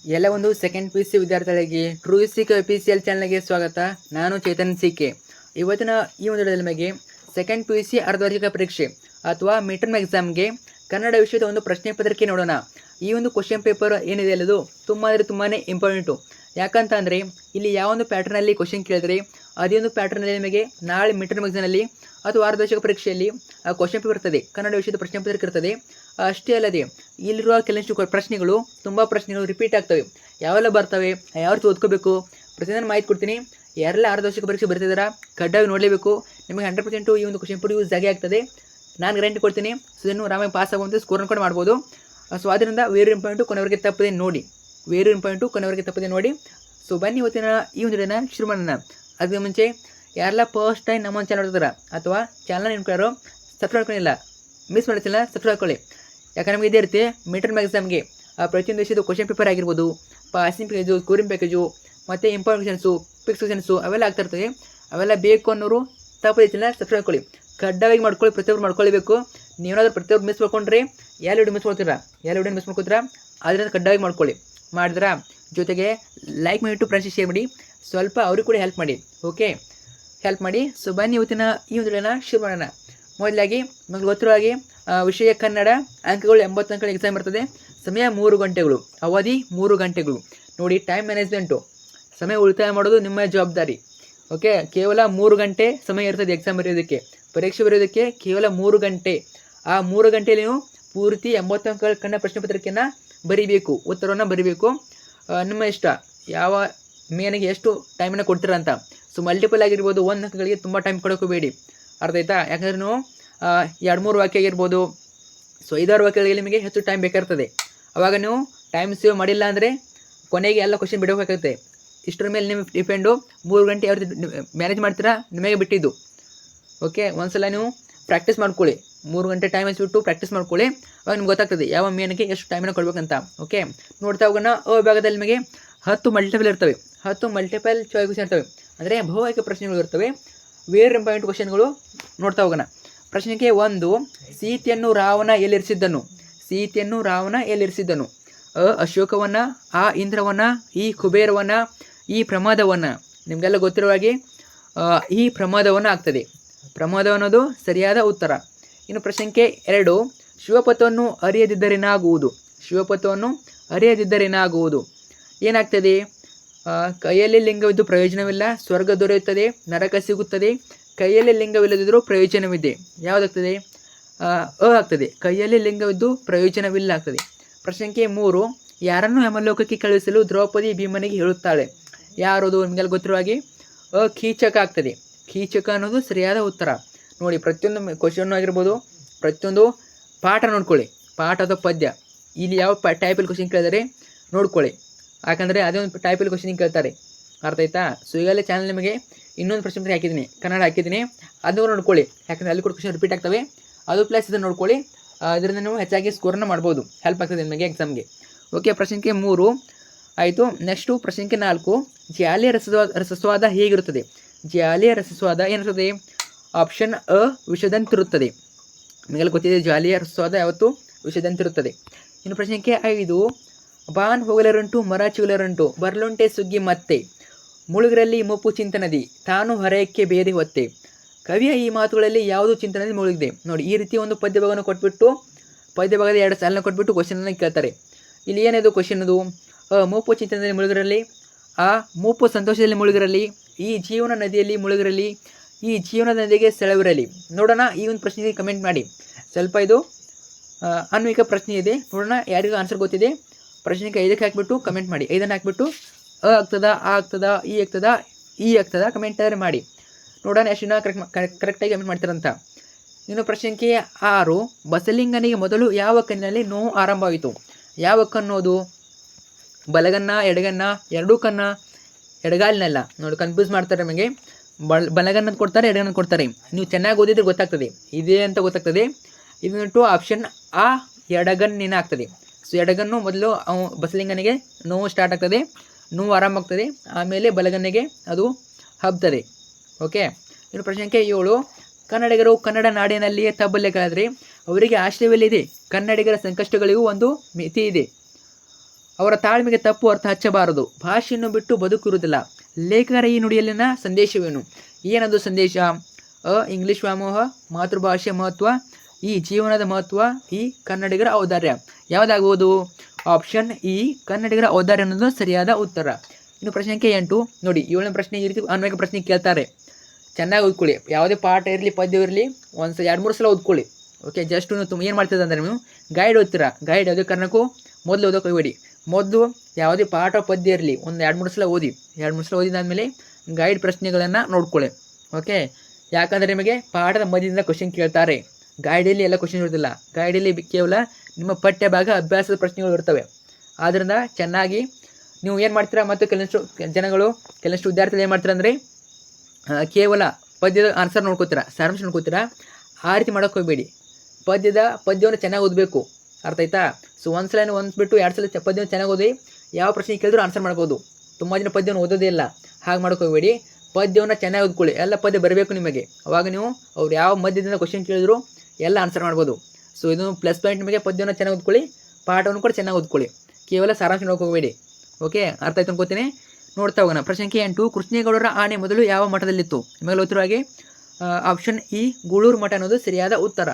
ಎಲ್ಲ ಒಂದು second PUC ವಿದ್ಯಾರ್ಥಿಗಳಿಗೆ ಟ್ರೂ ಸಿಕ್ PCL ಚಾನಲ್ಗೆ ಸ್ವಾಗತ. ನಾನು ಚೇತನ್ ಸಿಕೆ. ಇವತ್ತಿನ ಈ ಒಂದು ವಿಡಿಯೋದಲ್ಲಿ ನಿಮಗೆ ಸೆಕೆಂಡ್ PUC ಅರ್ಧವಾರ್ಷಿಕ ಪರೀಕ್ಷೆ ಅಥವಾ ಮಿಡ್ ಟರ್ಮ್ ಎಕ್ಸಾಮ್ಗೆ ಕನ್ನಡ ವಿಷಯದ ಒಂದು ಪ್ರಶ್ನೆ ಪತ್ರಿಕೆ ನೋಡೋಣ. ಈ ಒಂದು ಕ್ವಶನ್ ಪೇಪರ್ ಏನಿದೆ ಅಲ್ಲದು ತುಂಬಾ ಇಂಪಾರ್ಟೆಂಟು. ಯಾಕಂತ ಅಂದರೆ ಇಲ್ಲಿ ಯಾವೊಂದು ಪ್ಯಾಟರ್ನಲ್ಲಿ ಕ್ವಶನ್ ಕೇಳಿದ್ರೆ ಅದೇ ಒಂದು ಪ್ಯಾಟರ್ನಲ್ಲಿ ನಿಮಗೆ ನಾಳೆ ಮಿಡ್ ಟರ್ಮ್ ಎಕ್ಸಾಮ್ನಲ್ಲಿ ಅಥವಾ ಅರ್ಧವಾರ್ಷಿಕ ಪರೀಕ್ಷೆಯಲ್ಲಿ ಕ್ವಶನ್ ಪೇಪರ್ ಇರ್ತದೆ, ಕನ್ನಡ ವಿಷಯದ ಪ್ರಶ್ನೆ ಪತ್ರಿಕೆ ಇರ್ತದೆ. ಅಷ್ಟೇ ಅಲ್ಲದೆ ಇಲ್ಲಿರುವ ಕೆಲವಷ್ಟು ಪ್ರಶ್ನೆಗಳು ತುಂಬ ಪ್ರಶ್ನೆಗಳು ರಿಪೀಟ್ ಆಗ್ತವೆ. ಯಾವೆಲ್ಲ ಬರ್ತವೆ, ಯಾವ ರೀತಿ ಓದ್ಕೋಬೇಕು ಪ್ರತಿದಿನ ಮಾಹಿತಿ ಕೊಡ್ತೀನಿ. ಯಾರೆಲ್ಲ ಅರ್ಧವಾರ್ಷಿಕ ಪರೀಕ್ಷೆ ಬರ್ತಿದ್ದಾರಾ ಕಡ್ಡಾಯ ನೋಡಲೇಬೇಕು. ನಿಮಗೆ 100% ಈ ಒಂದು ಕ್ವಶನ್ ಪೇಪರ್ ಯೂಸ್ ಆಗಿ ಆಗ್ತದೆ, ನಾನು ಗ್ಯಾರಂಟಿ ಕೊಡ್ತೀನಿ. ಸೊ ಇದನ್ನು ಆರಾಮಾಗಿ ಪಾಸ್ ಆಗುವಂತೆ ಸ್ಕೋರ್ನ ಕೂಡ ಮಾಡ್ಬೋದು. ಸೊ ಅದರಿಂದ ವೇರಿ ಇಂಪಾರ್ಟೆಂಟು ಕೊನೆವರೆಗೆ ತಪ್ಪದೆ ನೋಡಿ. ಸೊ ಬನ್ನಿ ಇವತ್ತಿನ ಈ ಒಂದು ದಿನ ಶುರು ಮಾಡೋಣ. ಅದಕ್ಕೆ ಮುಂಚೆ ಯಾರೆಲ್ಲ ಫಸ್ಟ್ ಟೈಮ್ ನಮ್ಮ ಚಾನಲ್ ನೋಡ್ತಾರ ಅಥವಾ ಚಾನಲ್ ನೋಡ್ಕೊಳ್ಳೋ ಸಬ್ಸ್ಕ್ರೈಬ್ ಮಾಡ್ಕೊಂಡಿಲ್ಲ, ಮಿಸ್ ಮಾಡ್ತಿಲ್ಲ, ಸಬ್ಸ್ಕ್ರೈಬ್ ಮಾಡ್ಕೊಳ್ಳಿ. ಯಾಕಂದ್ರೆ ನಮಗೆ ಇದೇ ಇರುತ್ತೆ ಮಿಡ್ ಟರ್ಮ್ ಎಕ್ಸಾಮ್ಗೆ ಪ್ರತಿಯೊಂದು ವಿಷಯದ ಕ್ವಶನ್ ಪೇಪರ್ ಆಗಿರ್ಬೋದು, ಪಾಸಿಂಗ್ ಪ್ಯಾಕೇಜು, ಸ್ಕೋರಿಂಗ್ ಪ್ಯಾಕೇಜು ಮತ್ತು ಇಂಪಾರ್ಟೆನ್ಸು, ಫಿಕ್ಸ್ ಕ್ವಶನ್ಸು ಅವೆಲ್ಲ ಆಗ್ತಾ ಇರ್ತವೆ. ಅವೆಲ್ಲ ಬೇಕು ಅನ್ನೋರು ತಪ್ಪದಿಲ್ಲ ಸಬ್ಸ್ಕ್ರೈಬ್ ಮಾಡ್ಕೊಳ್ಳಿ, ಕಡ್ಡಾಯವಾಗಿ ಮಾಡ್ಕೊಳ್ಳಿ, ಪ್ರತಿಯೊಬ್ಬರು ಮಾಡ್ಕೊಳ್ಬೇಕು. ನೀವೇನಾದ್ರೂ ಪ್ರತಿಯೊಬ್ಬರು ಮಿಸ್ ಮಾಡ್ಕೊಂಡ್ರೆ ಎಲ್ಲ ವಿಡಿಯೋ ಮಿಸ್ ಮಾಡ್ಕೊತೀರಾ, ಅದರಿಂದ ಕಡ್ಡಾಯವಾಗಿ ಮಾಡ್ಕೊಳ್ಳಿ. ಮಾಡಿದ್ರ ಜೊತೆಗೆ ಲೈಕ್ ಮಾಡಿಬಿಟ್ಟು ಫ್ರೆಂಡ್ಸ್ ಶೇರ್ ಮಾಡಿ, ಸ್ವಲ್ಪ ಅವ್ರಿಗೆ ಕೂಡ ಹೆಲ್ಪ್ ಮಾಡಿ. ಓಕೆ, ಹೆಲ್ಪ್ ಮಾಡಿ. ಸೊ ಬನ್ನಿ ಇವತ್ತಿನ ಈ ಒಂದು ವಿಡಿಯೋನ ಶುರು ಮಾಡೋಣ. ಮೊದಲಾಗಿ ನಮಗೆ ಗೊತ್ತಿರೋ ಹಾಗೆ ವಿಷಯ ಕನ್ನಡ, ಅಂಕಗಳು 80 ಅಂಕಗಳ ಎಕ್ಸಾಮ್ ಇರ್ತದೆ. ಸಮಯ 3 ಗಂಟೆಗಳು, ಅವಧಿ 3 ಗಂಟೆಗಳು. ನೋಡಿ, ಟೈಮ್ ಮ್ಯಾನೇಜ್ಮೆಂಟು, ಸಮಯ ಉಳಿತಾಯ ಮಾಡೋದು ನಿಮ್ಮ ಜವಾಬ್ದಾರಿ. ಓಕೆ, ಕೇವಲ 3 ಗಂಟೆ ಸಮಯ ಇರ್ತದೆ ಎಕ್ಸಾಮ್ ಬರೆಯೋದಕ್ಕೆ, ಪರೀಕ್ಷೆ ಬರೆಯೋದಕ್ಕೆ ಕೇವಲ 3 ಗಂಟೆ. ಆ 3 ಗಂಟೆಯಲ್ಲಿ ನೀವು ಪೂರ್ತಿ 80 ಅಂಕಗಳ ಕನ್ನಡ ಪ್ರಶ್ನೆ ಪತ್ರಿಕೆಯನ್ನು ಬರೀಬೇಕು, ಉತ್ತರವನ್ನು ಬರೀಬೇಕು. ನಿಮ್ಮ ಇಷ್ಟ ಯಾವ ಮೇನಿಗೆ ಎಷ್ಟು ಟೈಮನ್ನು ಕೊಡ್ತೀರಾ ಅಂತ. ಸೊ ಮಲ್ಟಿಪಲ್ ಆಗಿರ್ಬೋದು, 1 ಅಂಕಗಳಿಗೆ ತುಂಬ ಟೈಮ್ ಕೊಡೋಕೋಬೇಡಿ, ಅರ್ಥ ಆಯ್ತಾ? ಯಾಕಂದರೆ ನೀವು 2-3 ವಾಕ್ಯ ಆಗಿರ್ಬೋದು, ಸೊ 5-6 ವಾಕ್ಯಗಳಿಗೆ ನಿಮಗೆ ಹೆಚ್ಚು ಟೈಮ್ ಬೇಕಾಗ್ತದೆ. ಆವಾಗ ನೀವು ಟೈಮ್ ಸೇವ್ ಮಾಡಿಲ್ಲ ಅಂದರೆ ಕೊನೆಗೆ ಎಲ್ಲ ಕ್ವಶನ್ ಬಿಡಬೇಕಾಗುತ್ತೆ. ಇಷ್ಟರ ಮೇಲೆ ನಿಮಗೆ ಡಿಪೆಂಡು. 3 ಗಂಟೆ ಯಾವ ರೀತಿ ಮ್ಯಾನೇಜ್ ಮಾಡ್ತೀರಾ ನಿಮಗೆ ಬಿಟ್ಟಿದ್ದು. ಓಕೆ, ಒಂದ್ಸಲ ನೀವು ಪ್ರಾಕ್ಟೀಸ್ ಮಾಡ್ಕೊಳ್ಳಿ, 3 ಗಂಟೆ ಟೈಮ್ ಹಚ್ಚಿಬಿಟ್ಟು ಪ್ರಾಕ್ಟೀಸ್ ಮಾಡ್ಕೊಳ್ಳಿ. ಅವಾಗ ನಿಮ್ಗೆ ಗೊತ್ತಾಗ್ತದೆ ಯಾವ ಮೇನಿಗೆ ಎಷ್ಟು ಟೈಮನ್ನು ಕೊಡಬೇಕಂತ. ಓಕೆ, ನೋಡ್ತಾ ಹೋಗೋಣ. ಭಾಗದಲ್ಲಿ ನಿಮಗೆ 10 ಮಲ್ಟಿಪಲ್ ಇರ್ತವೆ, 10 ಮಲ್ಟಿಪಲ್ ಚಾಯ್ಸ್ ಕ್ವಶನ್ ಇರ್ತವೆ, ಅಂದರೆ ಬಹುಆಯ್ಕೆ ಪ್ರಶ್ನೆಗಳು ಇರ್ತವೆ. ವೇರ್ ಇಂಪಾರ್ಟೆಂಟ್ ಕ್ವಶನ್ಗಳು ನೋಡ್ತಾ ಹೋಗೋಣ. ಪ್ರಶ್ನೆಗೆ 1, ಸೀತೆಯನ್ನು ರಾವಣ ಎಲ್ಲಿರಿಸಿದ್ದನು? ಅಶೋಕವನ್ನ, ಆ ಇಂದ್ರವನ್ನ, ಈ ಕುಬೇರವನ್ನ, ಈ ಪ್ರಮಾದವನ್ನ. ನಿಮಗೆಲ್ಲ ಗೊತ್ತಿರುವ ಹಾಗೆ ಈ ಪ್ರಮಾದವನ್ನ ಆಗ್ತದೆ. ಪ್ರಮಾದ ಅನ್ನೋದು ಸರಿಯಾದ ಉತ್ತರ. ಇನ್ನು ಪ್ರಶ್ನೆಗೆ 2, ಶಿವಪಥವನ್ನು ಅರಿಯದಿದ್ದರೇನಾಗುವುದು? ಏನಾಗ್ತದೆ? ಕೈಯಲ್ಲಿ ಲಿಂಗವಿದ್ದು ಪ್ರಯೋಜನವಿಲ್ಲ, ಸ್ವರ್ಗ ದೊರೆಯುತ್ತದೆ, ನರಕ ಸಿಗುತ್ತದೆ. ಕೈಯಲ್ಲಿ ಲಿಂಗವಿಲ್ಲದಿದ್ದರೂ ಪ್ರಯೋಜನವಿದೆ, ಯಾವುದಾಗ್ತದೆ? ಆಗ್ತದೆ, ಕೈಯಲ್ಲಿ ಲಿಂಗವಿದ್ದು ಪ್ರಯೋಜನವಿಲ್ಲ ಆಗ್ತದೆ. ಪ್ರಶ್ನೆಗೆ 3, ಯಾರನ್ನು ಯಮಲೋಕಕ್ಕೆ ಕಳುಹಿಸಲು ದ್ರೌಪದಿ ಭೀಮನಿಗೆ ಹೇಳುತ್ತಾಳೆ? ಯಾರದು? ನಿಮಗೆಲ್ಲ ಗೊತ್ತಿರುವ ಹಾಗೆ ಕೀಚಕ ಆಗ್ತದೆ. ಕೀಚಕ ಅನ್ನೋದು ಸರಿಯಾದ ಉತ್ತರ. ನೋಡಿ, ಪ್ರತಿಯೊಂದು ಕ್ವಶನ್ ಆಗಿರ್ಬೋದು, ಪ್ರತಿಯೊಂದು ಪಾಠ ನೋಡ್ಕೊಳ್ಳಿ, ಪಾಠ ಅಥವಾ ಪದ್ಯ. ಇಲ್ಲಿ ಯಾವ ಟೈಪಲ್ಲಿ ಕ್ವಶನ್ ಕೇಳಿದರೆ ನೋಡ್ಕೊಳ್ಳಿ, ಯಾಕಂದರೆ ಅದೇ ಒಂದು ಟೈಪಲ್ಲಿ ಕ್ವಶನ್ ಕೇಳ್ತಾರೆ, ಅರ್ಥ ಆಯ್ತಾ? ಸೊ ಈಗಲೇ ಚಾನಲ್ ನಿಮಗೆ ಇನ್ನೊಂದು ಪ್ರಶ್ನೆ ಪತ್ರಿಕೆ ಹಾಕಿದ್ದೀನಿ, ಕನ್ನಡ ಹಾಕಿದ್ದೀನಿ, ಅದನ್ನು ನೋಡ್ಕೊಳ್ಳಿ. ಯಾಕಂದರೆ ಅಲ್ಲಿ ಕೂಡ ಕ್ವಶನ್ ರಿಪೀಟ್ ಆಗ್ತವೆ, ಅದು ಪ್ಲಸ್ ಇದನ್ನು ನೋಡ್ಕೊಳ್ಳಿ. ಇದರಿಂದ ನೀವು ಹೆಚ್ಚಾಗಿ ಸ್ಕೋರನ್ನು ಮಾಡ್ಬೋದು, ಹೆಲ್ಪ್ ಆಗ್ತದೆ ನಿಮಗೆ ಎಕ್ಸಾಮ್ಗೆ. ಓಕೆ, ಪ್ರಶ್ನೆಗೆ 3 ಆಯಿತು. ನೆಕ್ಸ್ಟು ಪ್ರಶ್ನೆಗೆ 4, ಜಾಲಿಯ ರಸಸ್ವಾದ ಹೇಗಿರುತ್ತದೆ? ಜಾಲಿಯ ರಸಸ್ವಾದ ಏನಿರ್ತದೆ? ಆಪ್ಷನ್ ಅ, ವಿಷದಂತಿರುತ್ತದೆ. ನಿಮಗೆಲ್ಲ ಗೊತ್ತಿದೆ, ಜಾಲಿಯ ರಸಸ್ವಾದ ಯಾವತ್ತು ವಿಷದಂತಿರುತ್ತದೆ. ಇನ್ನು ಪ್ರಶ್ನೆಗೆ 5, ಬಾನ್ ಹೋಗಲರುಂಟು, ಮರ ಚಿಗುಲರುಂಟು, ಬರ್ಲುಂಟೆ ಸುಗ್ಗಿ ಮತ್ತೆ, ಮುಳುಗರಲ್ಲಿ ಮುಪ್ಪು ಚಿಂತನದಿ, ತಾನು ಹರೆಯಕ್ಕೆ ಬೇರೆ ಹೊತ್ತೆ. ಕವಿಯ ಈ ಮಾತುಗಳಲ್ಲಿ ಯಾವುದು ಚಿಂತನದಿ ಮುಳುಗಿದೆ? ನೋಡಿ, ಈ ರೀತಿ ಒಂದು ಪದ್ಯ ಭಾಗವನ್ನು ಕೊಟ್ಬಿಟ್ಟು, ಪದ್ಯ ಭಾಗದ 2 ಸಾಲನ್ನು ಕೊಟ್ಬಿಟ್ಟು ಕ್ವಶನನ್ನು ಕೇಳ್ತಾರೆ. ಇಲ್ಲಿ ಏನಿದು ಕ್ವಶನ್? ಅದು ಮೂಪು ಚಿಂತನದಲ್ಲಿ ಮುಳುಗಿರಲಿ, ಆ ಮೂಪು ಸಂತೋಷದಲ್ಲಿ ಮುಳುಗಿರಲಿ, ಈ ಜೀವನ ನದಿಯಲ್ಲಿ ಮುಳುಗಿರಲಿ, ಈ ಜೀವನದ ನದಿಗೆ ಸೆಳವಿರಲಿ. ನೋಡೋಣ, ಈ ಒಂದು ಪ್ರಶ್ನೆಗೆ ಕಮೆಂಟ್ ಮಾಡಿ. ಸ್ವಲ್ಪ ಇದು ಅನ್ವಿಕ ಪ್ರಶ್ನೆ ಇದೆ, ನೋಡೋಣ ಯಾರಿಗೂ ಆನ್ಸರ್ ಗೊತ್ತಿದೆ. ಪ್ರಶ್ನೆಗೆ 5ಕ್ಕೆ ಹಾಕಿಬಿಟ್ಟು ಕಮೆಂಟ್ ಮಾಡಿ. 5ಅನ್ನು ಹಾಕಿಬಿಟ್ಟು ಆಗ್ತದಾ, ಈ ಆಗ್ತದಾ ಕಮೆಂಟ್ ಮಾಡಿ. ನೋಡೋಣ ಎಷ್ಟು ಜನ ಕರೆಕ್ಟಾಗಿ ಕಮೆಂಟ್ ಮಾಡ್ತಾರಂತ. ಇನ್ನು ಪ್ರಶ್ನೆಗೆ 6, ಬಸಲಿಂಗನಿಗೆ ಮೊದಲು ಯಾವ ಕಣ್ಣಿನಲ್ಲಿ ನೋವು ಆರಂಭವಾಯಿತು? ಯಾವ ಕಣ್ಣೋದು? ಬಲಗನ್ನ, ಎಡಗನ್ನ, ಎರಡೂ ಕನ್ನ, ಎಡಗಾಲಿನಲ್ಲ. ನೋಡಿ, ಕನ್ಫ್ಯೂಸ್ ಮಾಡ್ತಾರೆ ನಮಗೆ. ಬಲಗನ್ನ ಕೊಡ್ತಾರೆ, ಎಡಗನ್ನ ಕೊಡ್ತಾರೆ. ನೀವು ಚೆನ್ನಾಗಿ ಓದಿದ್ರೆ ಗೊತ್ತಾಗ್ತದೆ, ಇದೇ ಅಂತ ಗೊತ್ತಾಗ್ತದೆ. ಇದನ್ನಿಟ್ಟು ಆಪ್ಷನ್ ಆ, ಎಡಗಣ್ಣಿನ ಆಗ್ತದೆ. ಸೊ ಎಡಗನ್ನು ಮೊದಲು ಬಸಲಿಂಗನಿಗೆ ನೋವು ಸ್ಟಾರ್ಟ್ ಆಗ್ತದೆ, ನೋವು ಆರಾಮ ಆಗ್ತದೆ, ಆಮೇಲೆ ಬಲಗನ್ನಿಗೆ ಅದು ಹಬ್ತದೆ. ಓಕೆ, ಇನ್ನು ಪ್ರಶ್ನೆಗೆ 7, ಕನ್ನಡಿಗರು ಕನ್ನಡ ನಾಡಿನಲ್ಲಿಯೇ ತಬ್ಬಲೆಗಳಾದರೆ ಅವರಿಗೆ ಆಶ್ರಯವೆಲ್ಲಿದೆ? ಕನ್ನಡಿಗರ ಸಂಕಷ್ಟಗಳಿಗೂ ಒಂದು ಮಿತಿ ಇದೆ. ಅವರ ತಾಳ್ಮೆಗೆ ತಪ್ಪು ಅರ್ಥ ಹಚ್ಚಬಾರದು. ಭಾಷೆಯನ್ನು ಬಿಟ್ಟು ಬದುಕಿರುವುದಿಲ್ಲ. ಲೇಖಕರ ಈ ನುಡಿಯಲ್ಲಿನ ಸಂದೇಶವೇನು? ಏನದು ಸಂದೇಶ? ಇಂಗ್ಲಿಷ್ ವ್ಯಾಮೋಹ, ಮಾತೃಭಾಷೆ ಮಹತ್ವ, ಈ ಜೀವನದ ಮಹತ್ವ, ಈ ಕನ್ನಡಿಗರ ಔದಾರ್ಯ. ಯಾವುದಾಗುವುದು? ಆಪ್ಷನ್ ಇ ಕನ್ನಡಿಗರ ಔದಾರ್ಯ ಅನ್ನೋದು ಸರಿಯಾದ ಉತ್ತರ. ಇನ್ನು ಪ್ರಶ್ನೆ ಸಂಖ್ಯೆ 8 ನೋಡಿ. 7ನೇ ಪ್ರಶ್ನೆ ಈ ರೀತಿ ಅನ್ವಯಿಕ ಪ್ರಶ್ನೆ ಕೇಳ್ತಾರೆ. ಚೆನ್ನಾಗಿ ಓದ್ಕೊಳ್ಳಿ. ಯಾವುದೇ ಪಾಠ ಇರಲಿ ಪದ್ಯ ಇರಲಿ ಒಂದು 2-3 ಸಲ ಓದ್ಕೊಳ್ಳಿ. ಓಕೆ, ಜಸ್ಟ್ ನೀವು ಏನು ಮಾಡ್ತಿದ್ದೆ ಅಂದರೆ ನೀವು ಗೈಡ್ ಓದ್ತೀರಾ. ಗೈಡ್ ಯಾವುದೇ ಕಾರಣಕ್ಕೂ ಮೊದಲು ಓದೋಕೆ ಹೋಗಬೇಡಿ. ಮೊದಲು ಯಾವುದೇ ಪಾಠ ಪದ್ಯ ಇರಲಿ ಒಂದು 2-3 ಸಲ ಓದಿ. 2-3 ಸಲ ಓದಿದಾದಮೇಲೆ ಗೈಡ್ ಪ್ರಶ್ನೆಗಳನ್ನು ನೋಡ್ಕೊಳ್ಳಿ. ಓಕೆ, ಯಾಕಂದರೆ ನಿಮಗೆ ಪಾಠದ ಮಧ್ಯದಿಂದ ಕ್ವಶನ್ ಕೇಳ್ತಾರೆ. ಗೈಡಲ್ಲಿ ಎಲ್ಲ ಕ್ವಶನ್ ಇರೋದಿಲ್ಲ. ಗೈಡಲ್ಲಿ ಕೇವಲ ನಿಮ್ಮ ಪಠ್ಯ ಭಾಗ ಅಭ್ಯಾಸದ ಪ್ರಶ್ನೆಗಳು ಇರ್ತವೆ. ಆದ್ದರಿಂದ ಚೆನ್ನಾಗಿ ನೀವು ಏನು ಮಾಡ್ತೀರಾ, ಮತ್ತು ಕೆಲವಷ್ಟು ವಿದ್ಯಾರ್ಥಿಗಳು ಏನು ಮಾಡ್ತೀರಾ ಅಂದರೆ ಕೇವಲ ಪದ್ಯದ ಆನ್ಸರ್ ನೋಡ್ಕೋತೀರಾ, ಸಾರಾಂಶ ನೋಡ್ಕೋತೀರಾ. ಆ ರೀತಿ ಮಾಡೋಕ್ಕೆ ಹೋಗಬೇಡಿ. ಪದ್ಯವನ್ನು ಚೆನ್ನಾಗಿ ಓದಬೇಕು. ಅರ್ಥ ಆಯ್ತಾ? ಸೊ ಒಂದು ಸಲ ಬಿಟ್ಟು 2 ಸಲ ಪದ್ಯವನ್ನು ಚೆನ್ನಾಗಿ ಓದಿ ಯಾವ ಪ್ರಶ್ನೆ ಕೇಳಿದ್ರು ಆನ್ಸರ್ ಮಾಡ್ಬೋದು. ತುಂಬ ಜನ ಪದ್ಯವನ್ನು ಓದೋದೇ ಇಲ್ಲ. ಹಾಗೆ ಮಾಡೋಕ್ಕೆ ಹೋಗಬೇಡಿ. ಪದ್ಯವನ್ನು ಚೆನ್ನಾಗಿ ಓದ್ಕೊಳ್ಳಿ. ಎಲ್ಲ ಪದ್ಯ ಬರಬೇಕು ನಿಮಗೆ. ಅವಾಗ ನೀವು ಅವ್ರು ಯಾವ ಮಧ್ಯದಿಂದ ಕ್ವಶನ್ ಕೇಳಿದ್ರು ಎಲ್ಲ ಆನ್ಸರ್ ಮಾಡ್ಬೋದು. ಸೊ ಇದು ಪ್ಲಸ್ ಪಾಯಿಂಟ್. ನಿಮಗೆ ಪದ್ಯವನ್ನು ಚೆನ್ನಾಗಿ ಓದ್ಕೊಳ್ಳಿ, ಪಾಠವನ್ನು ಕೂಡ ಚೆನ್ನಾಗಿ ಓದ್ಕೊಳ್ಳಿ. ಕೇವಲ ಸಾರಾಂಶ ನೋಡೋಕೆ ಹೋಗಬೇಡಿ. ಓಕೆ, ಅರ್ಥ ಆಯ್ತು ಅನ್ಕೋತೀನಿ. ನೋಡ್ತಾ ಹೋಗೋಣ. ಪ್ರಶ್ನೆ ಸಂಖ್ಯೆ 8 ಕೃಷ್ಣೇಗೌಡರ ಆನೆ ಮೊದಲು ಯಾವ ಮಠದಲ್ಲಿತ್ತು? ನಿಮಗೆ ಗೊತ್ತಿರೋ ಹಾಗೆ ಆಪ್ಷನ್ ಇ ಗೂಳೂರು ಮಠ ಅನ್ನೋದು ಸರಿಯಾದ ಉತ್ತರ.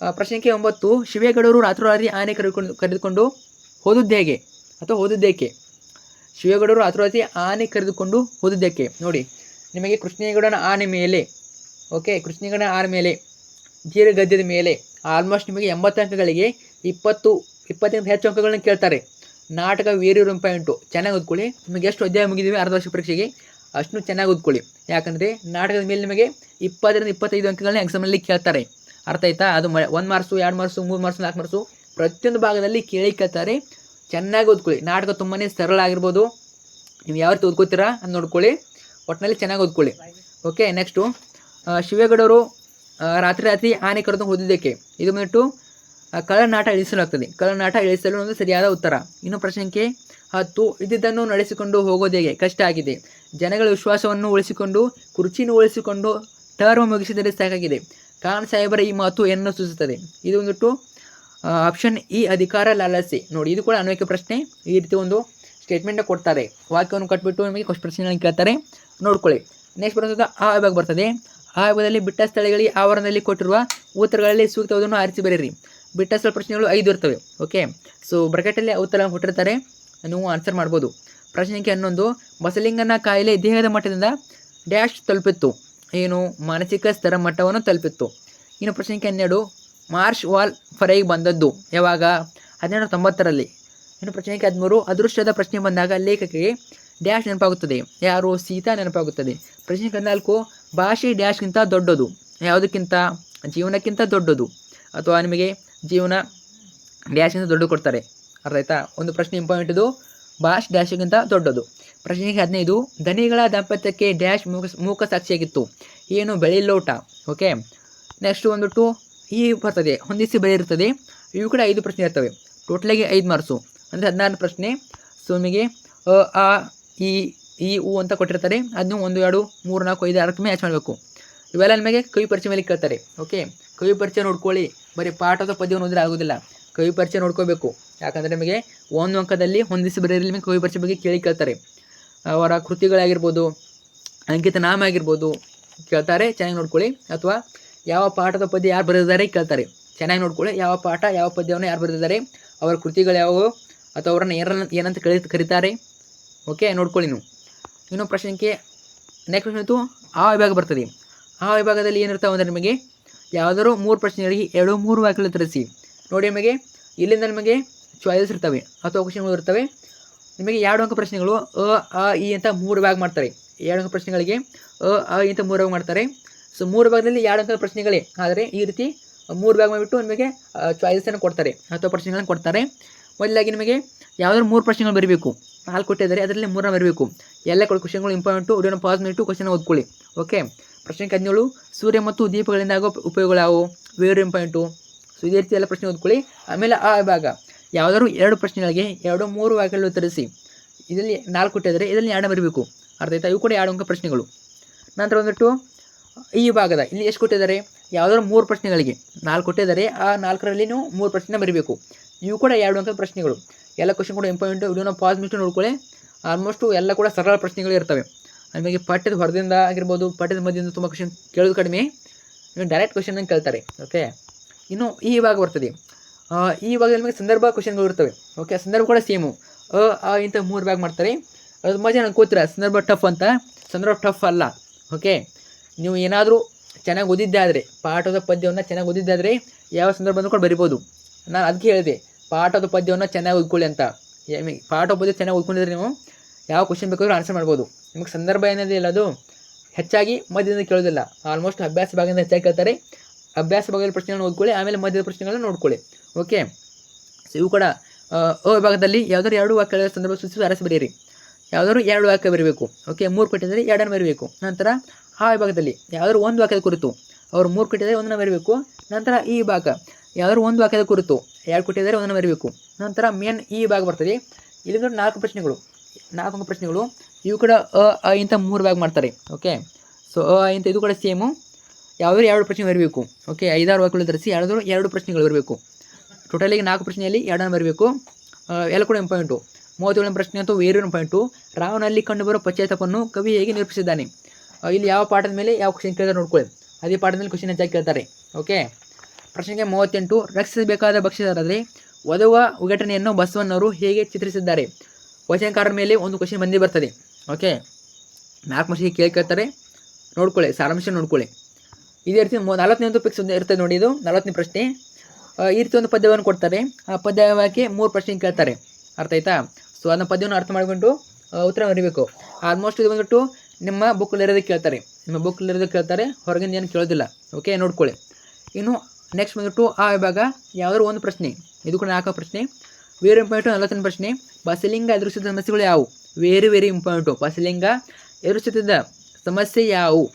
ಪ್ರಶ್ನೆ ಸಂಖ್ಯೆ 9 ಶಿವೇಗೌಡರು ರಾತ್ರೋರಾತ್ರಿ ಆನೆ ಕರೆದುಕೊಂಡು ಹೋದದ್ದು ಹೇಗೆ ಅಥವಾ ಹೋದದ್ದೇಕೆ? ಶಿವೇಗೌಡರು ರಾತ್ರೋರಾತ್ರಿ ಆನೆ ಕರೆದುಕೊಂಡು ಹೋದದ್ದೇಕೆ? ನೋಡಿ, ನಿಮಗೆ ಕೃಷ್ಣೇಗೌಡನ ಆನೆ ಮೇಲೆ, ಓಕೆ, ಕೃಷ್ಣೇಗೌಡನ ಆನೆ ಮೇಲೆ ಧೀರ ಗದ್ಯದ ಮೇಲೆ ಆಲ್ಮೋಸ್ಟ್ ನಿಮಗೆ 80 ಅಂಕಗಳಿಗೆ 20 ಹೆಚ್ಚು ಅಂಕಗಳನ್ನ ಕೇಳ್ತಾರೆ. ನಾಟಕ ವೇರಿಯರು ಪಾಯಿಂಟು ಚೆನ್ನಾಗಿ ಓದ್ಕೊಳ್ಳಿ. ನಿಮಗೆ ಎಷ್ಟು ಅಧ್ಯಾಯ ಮುಗಿದಿವೆ ಅರ್ಧ ವರ್ಷ ಪರೀಕ್ಷೆಗೆ ಅಷ್ಟು ಚೆನ್ನಾಗಿ ಓದ್ಕೊಳ್ಳಿ. ಯಾಕಂದರೆ ನಾಟಕದ ಮೇಲೆ ನಿಮಗೆ 20-25 ಅಂಕಗಳನ್ನ ಎಕ್ಸಾಮಲ್ಲಿ ಕೇಳ್ತಾರೆ. ಅರ್ಥ ಆಯ್ತಾ? ಅದು 1 ಮಾರ್ಕ್ಸು 2 ಮಾರ್ಕ್ಸು 3 ಮಾರ್ಕ್ಸು 4 ಮಾರ್ಕ್ಸು ಪ್ರತಿಯೊಂದು ಭಾಗದಲ್ಲಿ ಕೇಳ್ತಾರೆ. ಚೆನ್ನಾಗಿ ಓದ್ಕೊಳ್ಳಿ. ನಾಟಕ ತುಂಬಾ ಸರಳ ಆಗಿರ್ಬೋದು. ನೀವು ಯಾವ ರೀತಿ ಓದ್ಕೋತೀರಾ ಅಂತ ನೋಡ್ಕೊಳ್ಳಿ. ಒಟ್ಟಿನಲ್ಲಿ ಚೆನ್ನಾಗಿ ಓದ್ಕೊಳ್ಳಿ. ಓಕೆ, ನೆಕ್ಸ್ಟು ಶಿವೇಗೌಡರು ರಾತ್ರಿ ಆನೆ ಕರೆದುಕೊಂಡು ಹೋದಿದ್ದಕ್ಕೆ? ಇದು ಬಂದ್ಬಿಟ್ಟು ಕಳ್ಳನಾಟ ಇಳಿಸಲಾಗ್ತದೆ. ಕಳ್ಳನಾಟ ಇಳಿಸಲು ಒಂದು ಸರಿಯಾದ ಉತ್ತರ. ಇನ್ನು ಪ್ರಶ್ನೆ ಸಂಖ್ಯೆ 10 ಇದ್ದಿದ್ದನ್ನು ನಡೆಸಿಕೊಂಡು ಹೋಗೋದೇಗೆ? ಕಷ್ಟ ಆಗಿದೆ. ಜನಗಳ ವಿಶ್ವಾಸವನ್ನು ಉಳಿಸಿಕೊಂಡು ಕುರ್ಚಿಯನ್ನು ಉಳಿಸಿಕೊಂಡು ಟರ್ಮ್ ಮುಗಿಸಿದರೆ ಸಾಕಾಗಿದೆ. ಖಾನ್ ಸಾಹೇಬರ ಈ ಮಾತು ಏನನ್ನು ಸೂಚಿಸುತ್ತದೆ? ಇದು ಬಂದ್ಬಿಟ್ಟು ಆಪ್ಷನ್ ಇ ಅಧಿಕಾರ ಲಾಲಸೆ. ನೋಡಿ, ಇದು ಕೂಡ ಅನ್ವಯಿಕ ಪ್ರಶ್ನೆ. ಈ ರೀತಿ ಒಂದು ಸ್ಟೇಟ್ಮೆಂಟ್ ಕೊಡ್ತಾರೆ. ವಾಕ್ಯವನ್ನು ಕಟ್ಬಿಟ್ಟು ನಿಮಗೆ ಪ್ರಶ್ನೆಗಳನ್ನು ಕೇಳ್ತಾರೆ. ನೋಡ್ಕೊಳ್ಳಿ. ನೆಕ್ಸ್ಟ್ ಬರೋದು ಆ ವಿಭಾಗ ಬರ್ತದೆ. ಆ ವಿಭಾಗದಲ್ಲಿ ಬಿಟ್ಟ ಸ್ಥಳಗಳಿಗೆ ಆವರಣದಲ್ಲಿ ಕೊಟ್ಟಿರುವ ಉತ್ತರಗಳಲ್ಲಿ ಸೂಕ್ತವಾದನ್ನು ಆರಿಸಿ ಬರೀರಿ. ಬಿಟ್ಟ ಸ್ಥಳ ಪ್ರಶ್ನೆಗಳು 5 ಇರ್ತವೆ. ಓಕೆ, ಸೊ ಬ್ರಾಕೆಟಲ್ಲಿ ಉತ್ತರ ಕೊಟ್ಟಿರ್ತಾರೆ, ನೀವು ಆನ್ಸರ್ ಮಾಡ್ಬೋದು. ಪ್ರಶ್ನೆ ಸಂಖ್ಯೆ 11 ಬಸಲಿಂಗನ ಕಾಯಿಲೆ ದೇಹದ ಮಟ್ಟದಿಂದ ಡ್ಯಾಶ್ ತಲುಪಿತ್ತು? ಏನು? ಮಾನಸಿಕ ಸ್ತರ ಮಟ್ಟವನ್ನು ತಲುಪಿತ್ತು. ಇನ್ನು ಪ್ರಶ್ನೆ ಸಂಖ್ಯೆ 12 ಮಾರ್ಷ್ ವಾಲ್ ಫರೈಗೆ ಬಂದದ್ದು ಯಾವಾಗ? 1890ರಲ್ಲಿ. ಇನ್ನು ಪ್ರಶ್ನೆ ಸಂಖ್ಯೆ 13 ಅದೃಷ್ಟದ ಪ್ರಶ್ನೆ ಬಂದಾಗ ಲೇಖಕಿಗೆ ಡ್ಯಾಶ್ ನೆನಪಾಗುತ್ತದೆ? ಯಾರು? ಸೀತಾ ನೆನಪಾಗುತ್ತದೆ. ಪ್ರಶ್ನೆ ಸಂಖ್ಯೆ 14 ಭಾಷೆ ಡ್ಯಾಶ್ಗಿಂತ ದೊಡ್ಡದು? ಯಾವುದಕ್ಕಿಂತ? ಜೀವನಕ್ಕಿಂತ ದೊಡ್ಡದು, ಅಥವಾ ನಿಮಗೆ ಜೀವನ ಡ್ಯಾಶ್ಗಿಂತ ದೊಡ್ಡದು ಕೊಡ್ತಾರೆ. ಅರ್ಥ ಆಯ್ತಾ? ಒಂದು ಪ್ರಶ್ನೆ ಇಂಪಾರ್ಟೆಂಟ್ ಇದು. ಭಾಷೆ ಡ್ಯಾಶ್ಗಿಂತ ದೊಡ್ಡದು. ಪ್ರಶ್ನೆ ಸಂಖ್ಯೆ 15 ಧನಿಗಳ ದಾಂಪತ್ಯಕ್ಕೆ ಡ್ಯಾಶ್ ಮೂಕ ಸಾಕ್ಷಿಯಾಗಿತ್ತು? ಏನು? ಬೆಳೆ ಲೋಟ. ಓಕೆ, ನೆಕ್ಸ್ಟ್ ಬಂದ್ಬಿಟ್ಟು ಈ ಬರ್ತದೆ, ಹೊಂದಿಸಿ ಬರೆಯಿರ್ತದೆ. ಇವು ಕೂಡ 5 ಪ್ರಶ್ನೆ ಇರ್ತವೆ. ಟೋಟಲಾಗಿ 5 ಮಾರ್ಕ್ಸು ಅಂದರೆ 16 ಪ್ರಶ್ನೆ. ಸೊ ನಿಮಗೆ ಆ ಈ ಉ ಅಂತ ಕೊಟ್ಟಿರ್ತಾರೆ. ಅದನ್ನು 1 2 3 4 5 6 ಮ್ಯಾಚ್ ಮಾಡಬೇಕು. ಇವೆಲ್ಲ ನಿಮಗೆ ಕವಿ ಪರಿಚಯ ಮೇಲೆ ಕೇಳ್ತಾರೆ. ಓಕೆ, ಕವಿ ಪರಿಚಯ ನೋಡ್ಕೊಳ್ಳಿ. ಬರೀ ಪಾಠ ಅಥವಾ ಪದ್ಯವನ್ನು ಓದಿದ್ರೆ ಆಗೋದಿಲ್ಲ. ಕವಿ ಪರಿಚಯ ನೋಡ್ಕೋಬೇಕು. ಯಾಕಂದರೆ ನಿಮಗೆ 1 ಅಂಕದಲ್ಲಿ ಹೊಂದಿಸಿ ಬರೆಯಲಿ ನಿಮಗೆ ಕವಿ ಪರಿಚಯ ಬಗ್ಗೆ ಕೇಳ್ತಾರೆ. ಅವರ ಕೃತಿಗಳಾಗಿರ್ಬೋದು, ಅಂಕಿತ ನಾಮ ಆಗಿರ್ಬೋದು ಕೇಳ್ತಾರೆ. ಚೆನ್ನಾಗಿ ನೋಡ್ಕೊಳ್ಳಿ. ಅಥವಾ ಯಾವ ಪಾಠದ ಪದ್ಯ ಯಾರು ಬರೆದಿದ್ದಾರೆ ಕೇಳ್ತಾರೆ. ಚೆನ್ನಾಗಿ ನೋಡ್ಕೊಳ್ಳಿ. ಯಾವ ಪಾಠ ಯಾವ ಪದ್ಯವನ್ನು ಯಾರು ಬರೆದಿದ್ದಾರೆ, ಅವರ ಕೃತಿಗಳು ಯಾವುವು, ಅಥವಾ ಅವರನ್ನು ಏನಂತ ಕರೀತಾರೆ. ಓಕೆ, ನೋಡ್ಕೊಳ್ಳಿ ನೀವು. ಇನ್ನು ಪ್ರಶ್ನೆ ಸಂಖ್ಯೆ ನೆಕ್ಸ್ಟ್ ಪ್ರಶ್ನೆ ಆ ವಿಭಾಗ ಬರ್ತದೆ. ಆ ವಿಭಾಗದಲ್ಲಿ ಏನಿರ್ತಾವೆ ಅಂದರೆ ನಿಮಗೆ ಯಾವುದಾದ್ರು 3 ಪ್ರಶ್ನೆಗಳಿಗೆ 2-3 ವಾಕ್ಯಗಳು ತರಿಸಿ. ನೋಡಿ, ನಿಮಗೆ ಇಲ್ಲಿಂದ ನಿಮಗೆ ಚಾಯ್ಸಸ್ ಇರ್ತವೆ ಅಥವಾ ಕ್ವಶನ್ಗಳು ಇರ್ತವೆ. ನಿಮಗೆ 2 ಅಂಕ ಪ್ರಶ್ನೆಗಳು ಅ ಇ ಅಂತ 3 ಭಾಗ ಮಾಡ್ತಾರೆ. 2 ಅಂಕ ಪ್ರಶ್ನೆಗಳಿಗೆ ಅ ಇ ಅಂತ 3 ಭಾಗ ಮಾಡ್ತಾರೆ. ಸೊ 3 ಭಾಗದಲ್ಲಿ 2 ಅಂಕದ ಪ್ರಶ್ನೆಗಳೇ, ಆದರೆ ಈ ರೀತಿ 3 ಭಾಗ ಮಾಡಿಬಿಟ್ಟು ನಿಮಗೆ ಚಾಯ್ಸನ್ನು ಕೊಡ್ತಾರೆ ಅಥವಾ ಪ್ರಶ್ನೆಗಳನ್ನು ಕೊಡ್ತಾರೆ. ಮೊದಲಾಗಿ ನಿಮಗೆ ಯಾವುದಾದ್ರು 3 ಪ್ರಶ್ನೆಗಳು ಬರೀಬೇಕು. 4 ಕೊಟ್ಟಿದ್ದಾರೆ, ಅದರಲ್ಲಿ 3 ಬರೀಬೇಕು. ಎಲ್ಲ ಕ್ವಶನ್ಗಳು ಇಂಪಾರ್ಟೆಂಟು. ವಿಡಿಯೋನ ಪಾಸ್ ಮಾಡಿಟ್ಟು ಕ್ವಶನ್ ಓದ್ಕೊಳ್ಳಿ. ಓಕೆ, ಪ್ರಶ್ನೆ 17 ಸೂರ್ಯ ಮತ್ತು ದೀಪಗಳಿಂದ ಆಗೋ ಉಪಯೋಗಗಳು ಯಾವುವು? Wear important. ಸೊ ಇದೇ ರೀತಿ ಎಲ್ಲ ಪ್ರಶ್ನೆ ಓದ್ಕೊಳ್ಳಿ. ಆಮೇಲೆ ಆ ವಿಭಾಗ ಯಾವುದಾದ್ರು 2 ಪ್ರಶ್ನೆಗಳಿಗೆ 2-3 ವಾಕ್ಯಗಳು ತರಿಸಿ. ಇದರಲ್ಲಿ 4 ಕೊಟ್ಟಿದ್ದಾರೆ, ಇದರಲ್ಲಿ 2 ಬರೀಬೇಕು. ಅರ್ಥ ಆಯ್ತಾ? ಇವು ಕೂಡ 2 ಅಂಕ ಪ್ರಶ್ನೆಗಳು. ನಂತರ ಬಂದ್ಬಿಟ್ಟು ಈ ಭಾಗದ ಇಲ್ಲಿ ಎಷ್ಟು ಕೊಟ್ಟಿದ್ದಾರೆ? ಯಾವುದಾದ್ರು 3 ಪ್ರಶ್ನೆಗಳಿಗೆ 4 ಕೊಟ್ಟಿದ್ದಾರೆ. ಆ 4ರಲ್ಲಿ ನೀವು 3 ಪ್ರಶ್ನೆ ಬರೀಬೇಕು. ಇವು ಕೂಡ 2 ಅಂಕ ಪ್ರಶ್ನೆಗಳು. ಎಲ್ಲ ಕ್ವಶನ್ ಕೂಡ ಇಂಪಾರ್ಟೆಂಟ್. ವಿಡಿಯೋನ ಪಾಸ್ ಮಾಡಿ ನೋಡ್ಕೊಳ್ಳಿ. ಆಲ್ಮೋಸ್ಟು ಎಲ್ಲ ಕೂಡ ಸರಳ ಪ್ರಶ್ನೆಗಳು ಇರ್ತವೆ. ನಮಗೆ ಪಾಠ್ಯದ ಹೊರದಿಂದ ಆಗಿರ್ಬೋದು, ಪಾಠ್ಯದ ಮಧ್ಯದಿಂದ ತುಂಬ ಕ್ವಶನ್ ಕೇಳೋದು ಕಡಿಮೆ, ಡೈರೆಕ್ಟ್ ಕ್ವಶನ್ ಕೇಳ್ತಾರೆ. ಓಕೆ, ಇನ್ನು ಈ ಭಾಗ ಬರ್ತದೆ. ಈ ಭಾಗದಲ್ಲಿ ನಿಮಗೆ ಸಂದರ್ಭ ಕ್ವಶನ್ಗಳು ಇರ್ತವೆ. ಓಕೆ, ಸಂದರ್ಭ ಕೂಡ ಸೇಮು ಇಂಥ 3 ಭಾಗ ಮಾಡ್ತಾರೆ. ಅದು ತುಂಬ ಜನ ಅನ್ಕೋತೀರ ಸಂದರ್ಭ ಟಫ್ ಅಂತ. ಸಂದರ್ಭ ಟಫ್ ಅಲ್ಲ. ಓಕೆ, ನೀವು ಏನಾದರೂ ಚೆನ್ನಾಗಿ ಓದಿದ್ದಾದರೆ, ಪಾಠದ ಪದ್ಯವನ್ನು ಚೆನ್ನಾಗಿ ಓದಿದ್ದಾದರೆ ಯಾವ ಸಂದರ್ಭವನ್ನು ಕೂಡ ಬರಿಬೋದು. ನಾನು ಅದಕ್ಕೆ ಹೇಳಿದೆ ಪಾಠದ ಪದ್ಯವನ್ನು ಚೆನ್ನಾಗಿ ಓದ್ಕೊಳ್ಳಿ ಅಂತ. ಪಾಠ ಪದ್ಯ ಚೆನ್ನಾಗಿ ಓದ್ಕೊಂಡಿದ್ರೆ ನೀವು ಯಾವ ಕ್ವಶನ್ ಬೇಕಾದರೂ ಆನ್ಸರ್ ಮಾಡ್ಬೋದು. ನಿಮಗೆ ಸಂದರ್ಭ ಏನಿದೆ ಇಲ್ಲ ಅದು ಹೆಚ್ಚಾಗಿ ಮಧ್ಯದಿಂದ ಕೇಳೋದಿಲ್ಲ. ಆಲ್ಮೋಸ್ಟ್ ಅಭ್ಯಾಸ ಭಾಗದಿಂದ ಹೆಚ್ಚಾಗಿ ಕೇಳ್ತಾರೆ. ಅಭ್ಯಾಸ ಭಾಗದ ಪ್ರಶ್ನೆಗಳನ್ನು ಓದ್ಕೊಳ್ಳಿ, ಆಮೇಲೆ ಮಧ್ಯದ ಪ್ರಶ್ನೆಗಳನ್ನ ನೋಡ್ಕೊಳ್ಳಿ. ಓಕೆ, ಸೊ ಇವು ಕೂಡ ವಿಭಾಗದಲ್ಲಿ ಯಾವುದಾದ್ರು 2 ವಾಕ್ಯಗಳ ಸಂದರ್ಭ ಸೂಚಿಸಿ ಅರಸಿ ಬರೆಯಿರಿ. ಯಾವುದಾದ್ರು 2 ವಾಕ್ಯ ಬರೀಬೇಕು. ಓಕೆ, 3 ಕೊಟ್ಟಿದ್ದರೆ 2 ಬರೀಬೇಕು. ನಂತರ ಆ ವಿಭಾಗದಲ್ಲಿ ಯಾವುದಾದ್ರು 1 ವಾಕ್ಯದ ಕುರಿತು ಅವರು 3 ಕೊಟ್ಟಿದ್ದಾರೆ 1 ಬರೀಬೇಕು. ನಂತರ ಈ ಭಾಗ ಯಾವುದಾದ್ರು 1 ವಾಕ್ಯದ ಕುರಿತು 2 ಕೊಟ್ಟಿದ್ದಾರೆ 1 ಬರೀಬೇಕು. ನಂತರ ಮೇನ್ ಈ ಭಾಗ ಬರ್ತದೆ. ಇಲ್ಲಿ 4 ಪ್ರಶ್ನೆಗಳು, 4 ಪ್ರಶ್ನೆಗಳು. ಇವು ಕೂಡ ಇಂಥ 3 ಭಾಗ ಮಾಡ್ತಾರೆ. ಓಕೆ, ಸೊ ಇಂಥ ಇದು ಕೂಡ ಸೇಮು. ಯಾವುದಾದ್ರು 2 ಪ್ರಶ್ನೆ ಬರಬೇಕು. ಓಕೆ, 5-6 ವಾಕ್ಯಗಳು ಧರಿಸಿ ಯಾವುದಾದ್ರು 2 ಪ್ರಶ್ನೆಗಳು ಬರಬೇಕು. ಟೋಟಲಿಗೆ 4 ಪ್ರಶ್ನೆಯಲ್ಲಿ 2 ಬರಬೇಕು. ಎಲ್ಲ ಕೂಡ ಇಂಪಾರ್ಟೆಂಟು. 37ನೇ ಪ್ರಶ್ನೆ ಅಂತೂ ವೇರು ಇಂಪಾರ್ಟೆಂಟು. ರಾವನಲ್ಲಿ ಕಂಡುಬರೋ ಪಶ್ಚಾತ್ತಾಪವನ್ನು ಕವಿ ಹೇಗೆ ನಿರೂಪಿಸಿದ್ದಾನೆ? ಇಲ್ಲಿ ಯಾವ ಪಾಠದ ಮೇಲೆ ಯಾವ ಕ್ವಶನ್ ಕೇಳ್ತಾರೆ ನೋಡ್ಕೊಳ್ಳಿ. ಅದೇ ಪಾಠದ ಮೇಲೆ ಕ್ವಶನ್ ಹೆಚ್ಚಾಗಿ ಕೇಳ್ತಾರೆ. ಓಕೆ, ಪ್ರಶ್ನೆಗೆ 38, ರಕ್ಷಿಸಬೇಕಾದ ಭಕ್ಷ್ಯದಾರರಲ್ಲಿ ಒದವ ಉಘಟನೆಯನ್ನು ಬಸವಣ್ಣವರು ಹೇಗೆ ಚಿತ್ರಿಸಿದ್ದಾರೆ? ವಚನಕಾರರ ಮೇಲೆ ಒಂದು ಕ್ವಶನ್ ಬಂದೇ ಬರ್ತದೆ. ಓಕೆ, 4 ಮಾರ್ಕ್ಸಿಗೆ ಕೇಳ್ತಾರೆ, ನೋಡ್ಕೊಳ್ಳಿ, ಸಾರಾಂಶ ನೋಡ್ಕೊಳ್ಳಿ. ಇದೇ ರೀತಿ 40ನೇ ಪಿಕ್ಸ್ ಇರ್ತದೆ ನೋಡಿ. ಇದು 40ನೇ ಪ್ರಶ್ನೆ. ಈ ರೀತಿ ಒಂದು ಪದ್ಯವನ್ನು ಕೊಡ್ತಾರೆ. ಆ ಪದ್ಯಕ್ಕೆ 3 ಪ್ರಶ್ನೆ ಕೇಳ್ತಾರೆ. ಅರ್ಥ ಆಯ್ತಾ? ಸೊ ಅದನ್ನ ಪದ್ಯವನ್ನು ಅರ್ಥ ಮಾಡಿಕೊಂಡು ಉತ್ತರ ಬರೀಬೇಕು. ಆಲ್ಮೋಸ್ಟ್ ಇದು ಬಂದ್ಬಿಟ್ಟು ನಿಮ್ಮ ಬುಕ್ಕಲ್ಲಿರೋದಕ್ಕೆ ಕೇಳ್ತಾರೆ. ನಿಮ್ಮ ಬುಕ್ಕಲ್ಲಿರೋದಕ್ಕೆ ಕೇಳ್ತಾರೆ, ಹೊರಗಿಂದ ಏನು ಕೇಳೋದಿಲ್ಲ. ಓಕೆ, ನೋಡ್ಕೊಳ್ಳಿ. ಇನ್ನು ನೆಕ್ಸ್ಟ್ ಬಂದ್ಬಿಟ್ಟು ಆ ವಿಭಾಗ ಯಾವುದಾದ್ರು 1 ಪ್ರಶ್ನೆ. ಇದು ಕೂಡ 4 ಪ್ರಶ್ನೆ. Very important. 40ನೇ ಪ್ರಶ್ನೆ, ಬಸಲಿಂಗ ಎದುರಿಸಿದ ಸಮಸ್ಯೆಗಳು ಯಾವುವು? Very important. ಬಸಲಿಂಗ ಎದುರಿಸುತ್ತಿದ್ದ ಸಮಸ್ಯೆ ಯಾವುವು?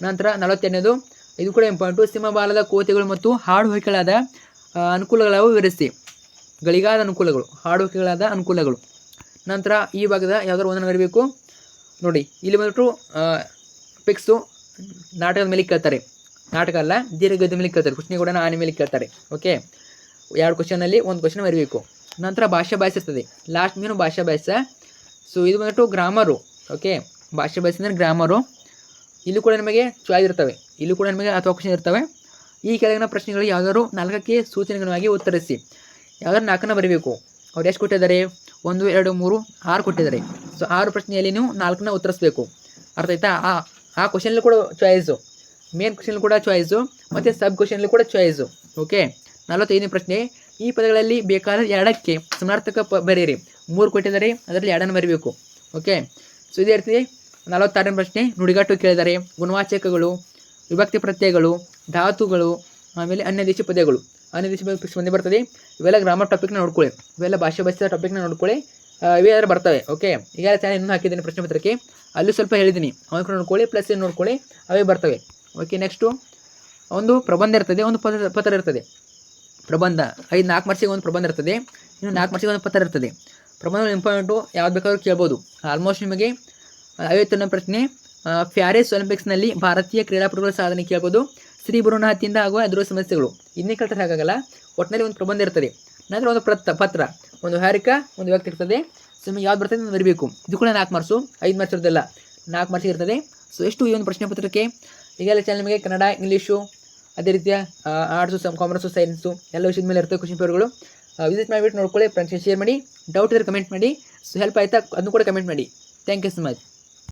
ನಂತರ 42ನೇದು, ಇದು ಕೂಡ ಇಂಪಾರ್ಟೆಂಟು. ಸಿಂಹಬಾಲದ ಕೋತೆಗಳು ಮತ್ತು ಹಾಡುಹೊಯ್ಕೆಗಳಾದ ಅನುಕೂಲಗಳಾವು ವಿವರಿಸಿ. ಗಳಿಗಾದ ಅನುಕೂಲಗಳು, ಹಾಡುಹೊಯ್ಕೆಗಳಾದ ಅನುಕೂಲಗಳು. ನಂತರ ಈ ಭಾಗದ ಯಾವುದಾದ್ರು 1 ಬರಬೇಕು ನೋಡಿ. ಇಲ್ಲಿ ಬಂದ್ಬಿಟ್ಟು ಪಿಕ್ಸು ನಾಟಕದ ಮೇಲೆ ಕೇಳ್ತಾರೆ. ನಾಟಕ ಅಲ್ಲ, ದೀರ್ಘದ ಮೇಲೆ ಕೇಳ್ತಾರೆ. ಪ್ರಶ್ನೆ ಕೂಡ ಆನೆ ಮೇಲೆ ಕೇಳ್ತಾರೆ. ಓಕೆ, 2 ಕ್ವಶನಲ್ಲಿ 1 ಕ್ವಶನ್ ಬರಬೇಕು. ನಂತರ ಭಾಷಾ ಭಾಷೆ ಇರ್ತದೆ. ಲಾಸ್ಟ್ ಮೇನು ಭಾಷಾ ಭಾಷೆ. ಸೊ ಇದು ಬಂದ್ಬಿಟ್ಟು ಗ್ರಾಮರು. ಓಕೆ, ಭಾಷಾ ಭಾಷೆ ಅಂದರೆ ಗ್ರಾಮರು. ಇಲ್ಲಿ ಕೂಡ ನಿಮಗೆ ಚಾಯ್ಸ್ ಇರ್ತವೆ. ಇಲ್ಲಿ ಕೂಡ ನಿಮಗೆ 10 ಕ್ವಶನ್ ಇರ್ತವೆ. ಈ ಕೆಳಗಿನ ಪ್ರಶ್ನೆಗಳು ಯಾವುದಾದ್ರು 4ಕ್ಕೆ ಸೂಚನೆಗಳಾಗಿ ಉತ್ತರಿಸಿ. ಯಾವುದಾದ್ರು 4ನ್ನ ಬರೀಬೇಕು. ಅವ್ರು ಎಷ್ಟು ಕೊಟ್ಟಿದ್ದಾರೆ? 1, 2, 3, 6 ಕೊಟ್ಟಿದ್ದಾರೆ. ಸೊ 6 ಪ್ರಶ್ನೆಯಲ್ಲಿ ನೀವು 4ನ್ನ ಉತ್ತರಿಸಬೇಕು. ಅರ್ಥ ಆಯ್ತಾ? ಆ ಕ್ವಶನಲ್ಲಿ ಕೂಡ ಚಾಯ್ಸು, ಮೇನ್ ಕ್ವಶನಲ್ಲಿ ಕೂಡ ಚಾಯ್ಸು, ಮತ್ತು ಸಬ್ ಕ್ವಶನಲ್ಲಿ ಕೂಡ ಚಾಯ್ಸು. ಓಕೆ, 45ನೇ ಪ್ರಶ್ನೆ, ಈ ಪದಗಳಲ್ಲಿ ಬೇಕಾದ 2ಕ್ಕೆ ಸಮಾನಾರ್ಥಕ ಬರೆಯಿರಿ. 3 ಕೊಟ್ಟಿದ್ದಾರೆ, ಅದರಲ್ಲಿ 2ನ್ನು ಬರೀಬೇಕು. ಓಕೆ, ಸೊ ಇದೇ ರೀತಿ 46ನೇ ಪ್ರಶ್ನೆ, ನುಡಿಗಟ್ಟು ಕೇಳಿದ್ದಾರೆ. ಗುಣವಾಚಕಗಳು, ವಿಭಕ್ತಿ ಪ್ರತ್ಯಯಗಳು, ಧಾತುಗಳು, ಆಮೇಲೆ ಅನ್ಯದೇಶಿ ಪದ್ಯಗಳು. ಅನ್ಯದೇಶಿ ಪದ ಬಂದೇ ಬರ್ತದೆ. ಇವೆಲ್ಲ ಗ್ರಾಮರ್ ಟಾಪಿಕ್ನ ನೋಡ್ಕೊಳ್ಳಿ. ಇವೆಲ್ಲ ಭಾಷೆ ಭಾಷೆ ಟಾಪಿಕ್ನ ನೋಡ್ಕೊಳ್ಳಿ. ಇವೇ ಬರ್ತವೆ. ಓಕೆ, ಈಗ ಚಾನಲ್ ಇನ್ನೂ ಹಾಕಿದ್ದೀನಿ ಪ್ರಶ್ನೆ ಪತ್ರಕ್ಕೆ, ಅಲ್ಲೂ ಸ್ವಲ್ಪ ಹೇಳಿದ್ದೀನಿ. ಅವನು ಕೂಡ ನೋಡ್ಕೊಳ್ಳಿ, ಪ್ಲಸ್ ಏನು ನೋಡ್ಕೊಳ್ಳಿ, ಅವೇ ಬರ್ತವೆ. ಓಕೆ, ನೆಕ್ಸ್ಟು ಒಂದು ಪ್ರಬಂಧ ಇರ್ತದೆ, ಒಂದು ಪತ್ರ ಇರ್ತದೆ. ಪ್ರಬಂಧ 4 ಮಾರ್ಕ್ಸಿಗೆ ಒಂದು ಪ್ರಬಂಧ ಇರ್ತದೆ, ಇನ್ನು 4 ಮಾರ್ಕ್ಸಿಗೆ ಒಂದು ಪತ್ರ ಇರ್ತದೆ. ಪ್ರಬಂಧ ಇಂಪಾರ್ಟೆಂಟು, ಯಾವ್ದು ಬೇಕಾದ್ರೂ ಕೇಳ್ಬೋದು. ಆಲ್ಮೋಸ್ಟ್ ನಿಮಗೆ 51ನೇ ಪ್ರಶ್ನೆ, ಪ್ಯಾರಿಸ್ ಒಲಿಂಪಿಕ್ಸ್ನಲ್ಲಿ ಭಾರತೀಯ ಕ್ರೀಡಾಪಟುಗಳ ಸಾಧನೆ ಕೇಳ್ಬೋದು. ಶ್ರೀ ಭ್ರೂಣ ಹತ್ಯೆಯಿಂದ ಆಗುವ ಎದುರು ಸಮಸ್ಯೆಗಳು. ಇನ್ನೇ ಕೇಳ್ತಾರೆ ಹಾಗಾಗಲ್ಲ. ಒಟ್ಟಿನಲ್ಲಿ ಒಂದು ಪ್ರಬಂಧ ಇರ್ತದೆ, ನಂತರ ಒಂದು ಪತ್ರ, ಒಂದು ಹಾರಿಕ, ಒಂದು ವ್ಯಕ್ತಿ ಇರ್ತದೆ. ಸೊ ನಿಮಗೆ ಯಾವ್ದು ಬರ್ತದೆ ಅಂತ ಬರೀಬೇಕು. ಇದು ಕೂಡ 4 ಮಾರ್ಕ್ಸು, 5 ಮಾರ್ಕ್ಸ್ ಇರೋದಿಲ್ಲ, 4 ಮಾರ್ಕ್ಸ್ ಇರ್ತದೆ. ಸೊ ಎಷ್ಟು ಈ ಒಂದು ಪ್ರಶ್ನೆ ಪತ್ರಕ್ಕೆ. ಈಗೆಲ್ಲ ಚಾನಲ್ ನಿಮಗೆ ಕನ್ನಡ, ಇಂಗ್ಲೀಷು, ಅದೇ ರೀತಿಯ ಆರ್ಟ್ಸು, ಕಾಮರ್ಸು, ಸೈನ್ಸು ಎಲ್ಲ ವಿಷಯದ ಮೇಲೆ ಇರ್ತವೆ ಕ್ವಶನ್ ಪೇಪರ್ಗಳು. ವಿಸಿಟ್ ಮಾಡಿಬಿಟ್ಟು ನೋಡ್ಕೊಳ್ಳಿ. ಫ್ರೆಂಡ್ಸ್ಗೆ ಶೇರ್ ಮಾಡಿ. ಡೌಟ್ ಇದ್ದರೆ ಕಮೆಂಟ್ ಮಾಡಿ. ಸೊ ಹೆಲ್ಪ್ ಆಯಿತಾ ಅದನ್ನು ಕೂಡ ಕಮೆಂಟ್ ಮಾಡಿ. Thank you so much.